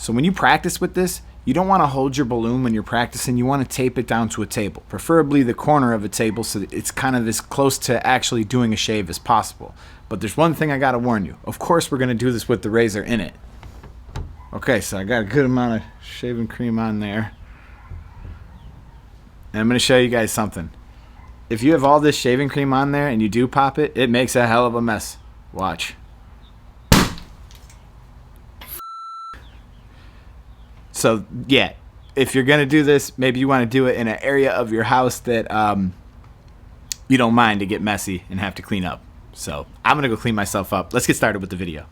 So when you practice with this, you don't want to hold your balloon when you're practicing. You want to tape it down to a table, preferably the corner of a table, so that it's kind of as close to actually doing a shave as possible. But there's one thing I got to warn you. Of course, we're going to do this with the razor in it. Okay, so I got a good amount of shaving cream on there. And I'm going to show you guys something. If you have all this shaving cream on there and you do pop it, it makes a hell of a mess. Watch. So, yeah, if you're going to do this, maybe you want to do it in an area of your house that you don't mind to get messy and have to clean up. So, I'm going to go clean myself up. Let's get started with the video.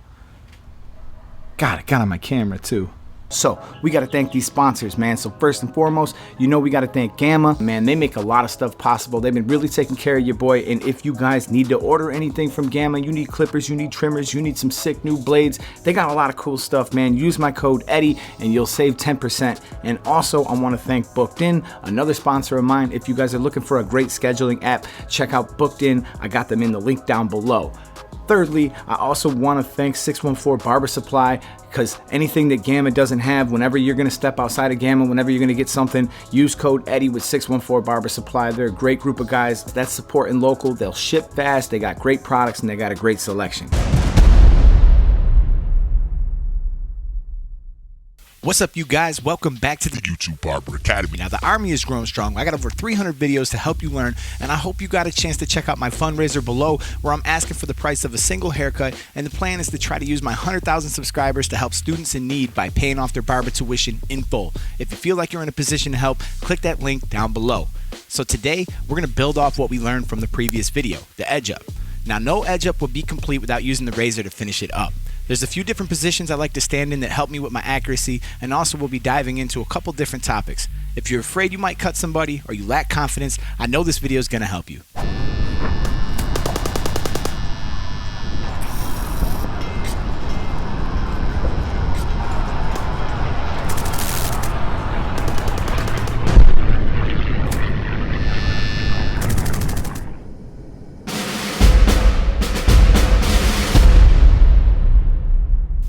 God, I got on my camera, too. So, we got to thank these sponsors, man. So, first and foremost, we got to thank Gamma. Man, they make a lot of stuff possible. They've been really taking care of your boy. And if you guys need to order anything from Gamma, you need clippers, you need trimmers, you need some sick new blades, they got a lot of cool stuff, man. Use my code Eddie and you'll save 10%. And also, I want to thank Booked In, another sponsor of mine. If you guys are looking for a great scheduling app, check out Booked In. I got them in the link down below. Thirdly, I also want to thank 614 Barber Supply, because anything that Gamma doesn't have, whenever you're going to step outside of Gamma, whenever you're going to get something, use code Eddie with 614 Barber Supply. They're a great group of guys that's supporting local. They'll ship fast, they got great products, and they got a great selection. What's up, you guys? Welcome back to the YouTube Barber Academy. Now, the army is growing strong. I got over 300 videos to help you learn, and I hope you got a chance to check out my fundraiser below, where I'm asking for the price of a single haircut, and the plan is to try to use my 100,000 subscribers to help students in need by paying off their barber tuition in full. If you feel like you're in a position to help, click that link down below. So today, we're going to build off what we learned from the previous video, the edge up. Now, no edge up would be complete without using the razor to finish it up. There's a few different positions I like to stand in that help me with my accuracy, and also we'll be diving into a couple different topics. If you're afraid you might cut somebody or you lack confidence, I know this video is going to help you.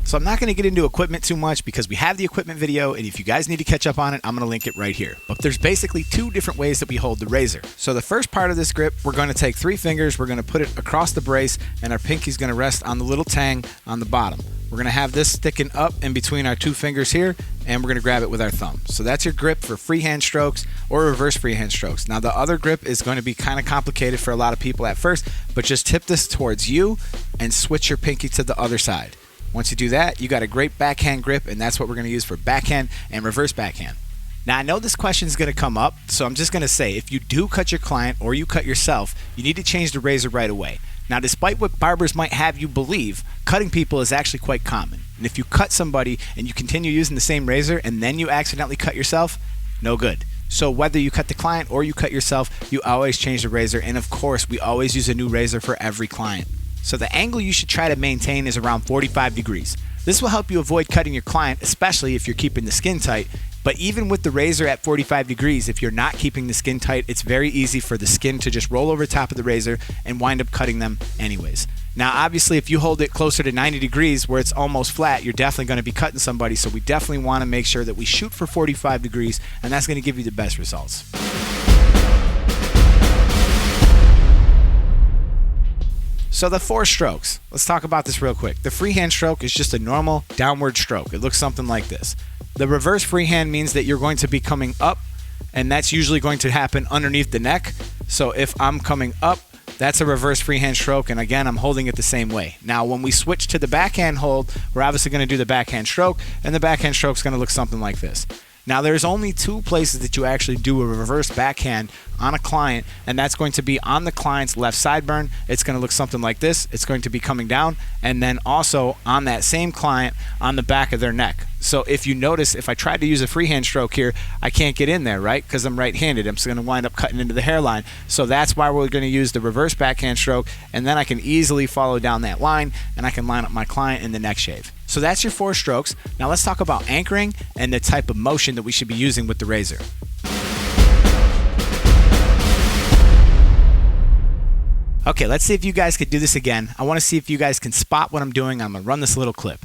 So I'm not going to get into equipment too much because we have the equipment video, and if you guys need to catch up on it, I'm going to link it right here. But there's basically two different ways that we hold the razor. So the first part of this grip, we're going to take 3 fingers, we're going to put it across the brace, and our pinky's going to rest on the little tang on the bottom. We're going to have this sticking up in between our 2 fingers here, and we're going to grab it with our thumb. So that's your grip for freehand strokes or reverse freehand strokes. Now, the other grip is going to be kind of complicated for a lot of people at first, but just tip this towards you and switch your pinky to the other side. Once you do that, you got a great backhand grip, and that's what we're going to use for backhand and reverse backhand. Now, I know this question is going to come up, so I'm just going to say, if you do cut your client or you cut yourself, you need to change the razor right away. Now, despite what barbers might have you believe, cutting people is actually quite common. And if you cut somebody and you continue using the same razor and then you accidentally cut yourself, no good. So whether you cut the client or you cut yourself, you always change the razor, and of course, we always use a new razor for every client. So the angle you should try to maintain is around 45 degrees. This will help you avoid cutting your client, especially if you're keeping the skin tight. But even with the razor at 45 degrees, if you're not keeping the skin tight, it's very easy for the skin to just roll over the top of the razor and wind up cutting them anyways. Now, obviously, if you hold it closer to 90 degrees where it's almost flat, you're definitely going to be cutting somebody. So we definitely want to make sure that we shoot for 45 degrees, and that's going to give you the best results. So the 4 strokes, let's talk about this real quick. The freehand stroke is just a normal downward stroke. It looks something like this. The reverse freehand means that you're going to be coming up, and that's usually going to happen underneath the neck. So if I'm coming up, that's a reverse freehand stroke, and again, I'm holding it the same way. Now, when we switch to the backhand hold, we're obviously going to do the backhand stroke, and the backhand stroke is going to look something like this. Now, there's only 2 places that you actually do a reverse backhand on a client, and that's going to be on the client's left sideburn. It's going to look something like this. It's going to be coming down, and then also on that same client on the back of their neck. So if you notice, if I tried to use a freehand stroke here, I can't get in there, right? Because I'm right-handed. I'm just going to wind up cutting into the hairline. So that's why we're going to use the reverse backhand stroke, and then I can easily follow down that line, and I can line up my client in the neck shave. So that's your 4 strokes. Now let's talk about anchoring and the type of motion that we should be using with the razor. Okay, let's see if you guys could do this again. I want to see if you guys can spot what I'm doing. I'm going to run this little clip.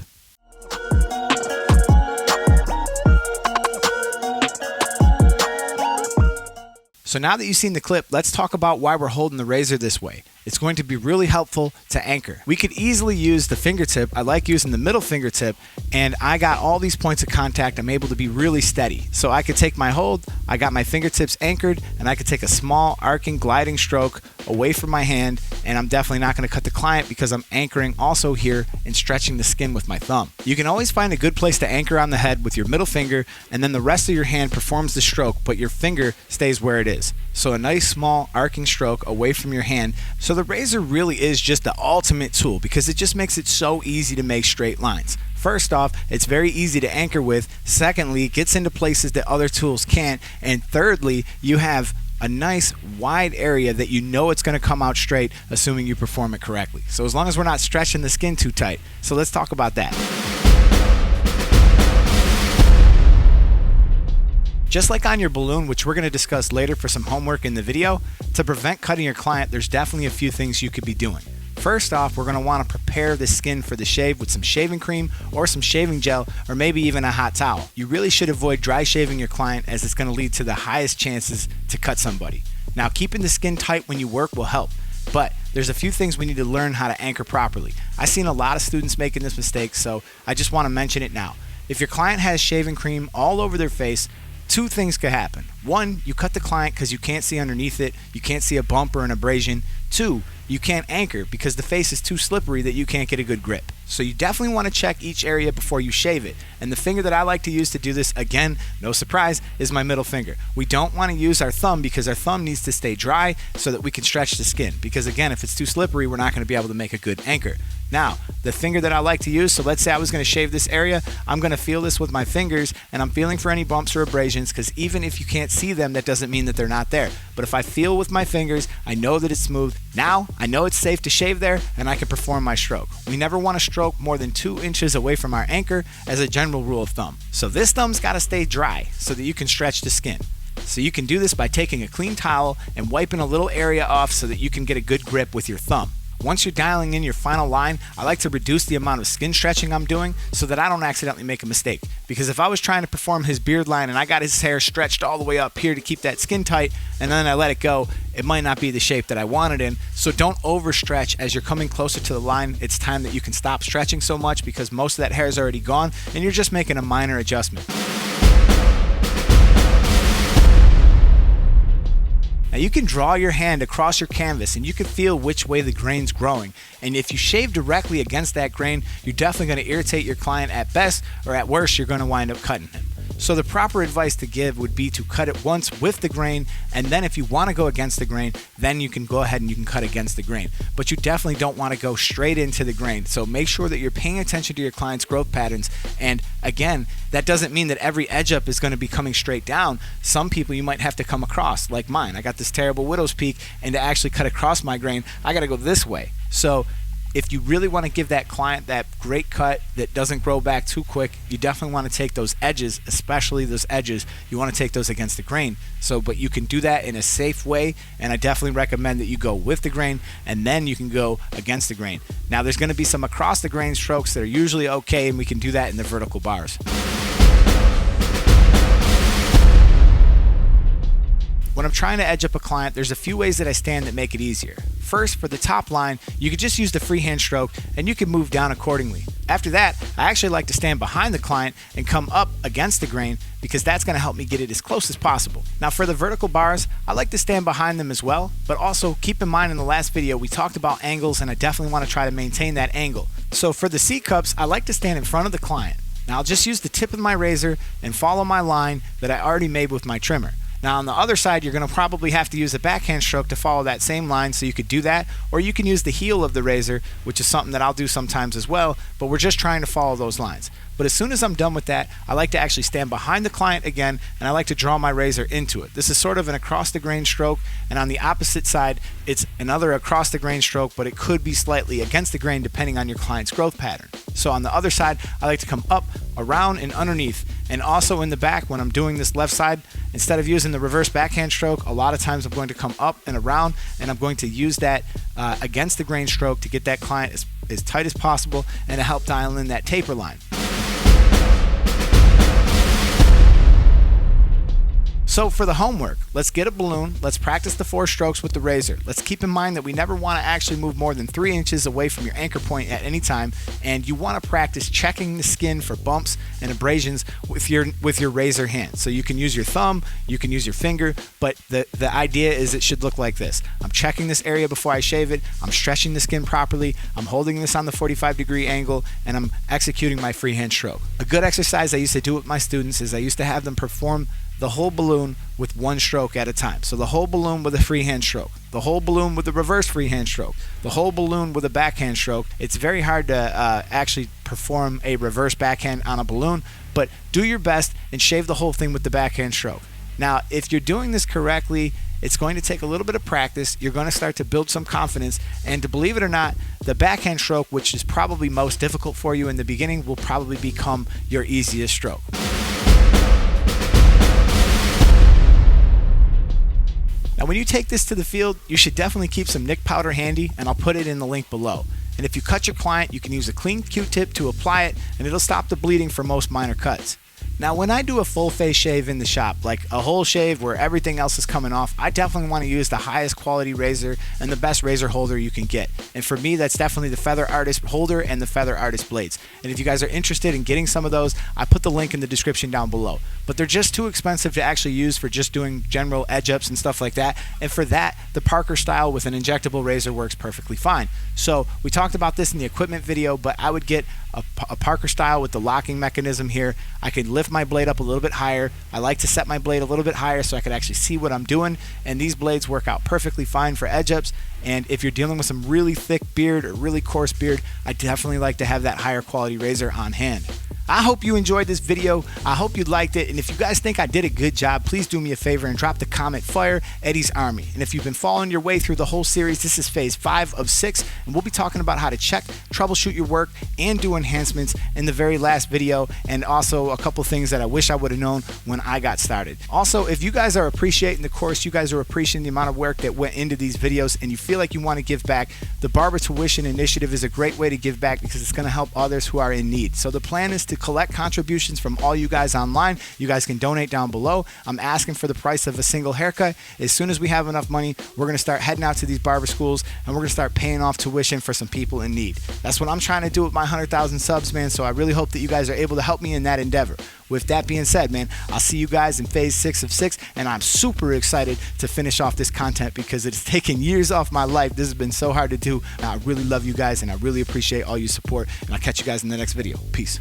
So now that you've seen the clip, let's talk about why we're holding the razor this way. It's going to be really helpful to anchor. We could easily use the fingertip. I like using the middle fingertip, and I got all these points of contact. I'm able to be really steady. So I could take my hold, I got my fingertips anchored, and I could take a small arcing gliding stroke away from my hand, and I'm definitely not going to cut the client because I'm anchoring also here and stretching the skin with my thumb. You can always find a good place to anchor on the head with your middle finger, and then the rest of your hand performs the stroke, but your finger stays where it is. So a nice small arcing stroke away from your hand. So the razor really is just the ultimate tool because it just makes it so easy to make straight lines. First off, it's very easy to anchor with. Secondly, it gets into places that other tools can't. And thirdly, you have a nice wide area that you know it's going to come out straight, assuming you perform it correctly. So as long as we're not stretching the skin too tight. So let's talk about that. Just like on your balloon, which we're going to discuss later for some homework in the video, to prevent cutting your client, there's definitely a few things you could be doing. First off, we're going to want to prepare the skin for the shave with some shaving cream or some shaving gel or maybe even a hot towel. You really should avoid dry shaving your client as it's going to lead to the highest chances to cut somebody. Now, keeping the skin tight when you work will help, but there's a few things we need to learn how to anchor properly. I've seen a lot of students making this mistake, so I just want to mention it now. If your client has shaving cream all over their face, two things could happen. One, you cut the client because you can't see underneath it, you can't see a bump or an abrasion. Two, you can't anchor because the face is too slippery that you can't get a good grip. So you definitely want to check each area before you shave it. And the finger that I like to use to do this, again, no surprise, is my middle finger. We don't want to use our thumb because our thumb needs to stay dry so that we can stretch the skin. Because again, if it's too slippery, we're not going to be able to make a good anchor. Now, the finger that I like to use, so let's say I was going to shave this area, I'm going to feel this with my fingers and I'm feeling for any bumps or abrasions because even if you can't see them, that doesn't mean that they're not there. But if I feel with my fingers, I know that it's smooth. Now, I know it's safe to shave there and I can perform my stroke. We never want to stroke more than 2 inches away from our anchor as a general rule of thumb. So this thumb's got to stay dry so that you can stretch the skin. So you can do this by taking a clean towel and wiping a little area off so that you can get a good grip with your thumb. Once you're dialing in your final line, I like to reduce the amount of skin stretching I'm doing so that I don't accidentally make a mistake. Because if I was trying to perform his beard line and I got his hair stretched all the way up here to keep that skin tight and then I let it go, it might not be the shape that I wanted in. So don't overstretch as you're coming closer to the line. It's time that you can stop stretching so much because most of that hair is already gone and you're just making a minor adjustment. Now you can draw your hand across your canvas and you can feel which way the grain's growing. And if you shave directly against that grain, you're definitely going to irritate your client at best, or at worst, you're going to wind up cutting him. So the proper advice to give would be to cut it once with the grain, and then if you want to go against the grain, then you can go ahead and you can cut against the grain. But you definitely don't want to go straight into the grain. So make sure that you're paying attention to your client's growth patterns. And again, that doesn't mean that every edge up is going to be coming straight down. Some people you might have to come across, like mine. I got this terrible widow's peak, and to actually cut across my grain, I got to go this way. So if you really want to give that client that great cut that doesn't grow back too quick, you definitely want to take those edges, especially those edges, you want to take those against the grain. So, but you can do that in a safe way, and I definitely recommend that you go with the grain and then you can go against the grain. Now there's going to be some across the grain strokes that are usually okay, and we can do that in the vertical bars. When I'm trying to edge up a client, there's a few ways that I stand that make it easier. First, for the top line, you could just use the freehand stroke and you can move down accordingly. After that, I actually like to stand behind the client and come up against the grain because that's going to help me get it as close as possible. Now for the vertical bars, I like to stand behind them as well, but also keep in mind in the last video we talked about angles and I definitely want to try to maintain that angle. So for the C cups, I like to stand in front of the client. Now I'll just use the tip of my razor and follow my line that I already made with my trimmer. Now on the other side, you're going to probably have to use a backhand stroke to follow that same line, so you could do that, or you can use the heel of the razor, which is something that I'll do sometimes as well, but we're just trying to follow those lines. But as soon as I'm done with that, I like to actually stand behind the client again, and I like to draw my razor into it. This is sort of an across the grain stroke, and on the opposite side, it's another across the grain stroke, but it could be slightly against the grain depending on your client's growth pattern. So on the other side, I like to come up, around, and underneath. And also in the back, when I'm doing this left side, instead of using the reverse backhand stroke, a lot of times I'm going to come up and around, and I'm going to use that against the grain stroke to get that client as tight as possible and to help dial in that taper line. So for the homework, let's get a balloon. Let's practice the 4 strokes with the razor. Let's keep in mind that we never want to actually move more than 3 inches away from your anchor point at any time, and you want to practice checking the skin for bumps and abrasions with your razor hand. So you can use your thumb, you can use your finger, but the idea is it should look like this. I'm checking this area before I shave it, I'm stretching the skin properly, I'm holding this on the 45-degree angle, and I'm executing my freehand stroke. A good exercise I used to do with my students is I used to have them perform the whole balloon with 1 stroke at a time. So the whole balloon with a freehand stroke, the whole balloon with a reverse freehand stroke, the whole balloon with a backhand stroke. It's very hard to actually perform a reverse backhand on a balloon, but do your best and shave the whole thing with the backhand stroke. Now, if you're doing this correctly, it's going to take a little bit of practice. You're going to start to build some confidence, and to believe it or not, the backhand stroke, which is probably most difficult for you in the beginning, will probably become your easiest stroke. Now, when you take this to the field, you should definitely keep some nick powder handy, and I'll put it in the link below. And if you cut your client, you can use a clean Q-tip to apply it, and it'll stop the bleeding for most minor cuts. Now, when I do a full face shave in the shop, like a whole shave where everything else is coming off, I definitely want to use the highest quality razor and the best razor holder you can get. And for me, that's definitely the Feather Artist holder and the Feather Artist blades. And if you guys are interested in getting some of those, I put the link in the description down below. But they're just too expensive to actually use for just doing general edge ups and stuff like that. And for that, the Parker style with an injectable razor works perfectly fine. So we talked about this in the equipment video, but I would get a Parker style with the locking mechanism here. I could lift my blade up a little bit higher. I like to set my blade a little bit higher so I could actually see what I'm doing, and these blades work out perfectly fine for edge ups. And if you're dealing with some really thick beard or really coarse beard, I definitely like to have that higher quality razor on hand. I hope you enjoyed this video. I hope you liked it. And if you guys think I did a good job, please do me a favor and drop the comment Fire Eddie's Army. And if you've been following your way through the whole series, this is phase 5 of 6. And we'll be talking about how to check, troubleshoot your work, and do enhancements in the very last video. And also a couple things that I wish I would have known when I got started. Also, if you guys are appreciating the course, you guys are appreciating the amount of work that went into these videos, and you feel like you want to give back, the Barber Tuition Initiative is a great way to give back because it's going to help others who are in need. So the plan is to collect contributions from all you guys online. You guys can donate down below. I'm asking for the price of a single haircut. As soon as we have enough money, we're going to start heading out to these barber schools, and we're going to start paying off tuition for some people in need. That's what I'm trying to do with my 100,000 subs, man. So I really hope that you guys are able to help me in that endeavor. With that being said, man, I'll see you guys in phase 6 of 6, and I'm super excited to finish off this content because it's taken years off my life. This has been so hard to do. I really love you guys, and I really appreciate all your support, and I'll catch you guys in the next video. Peace.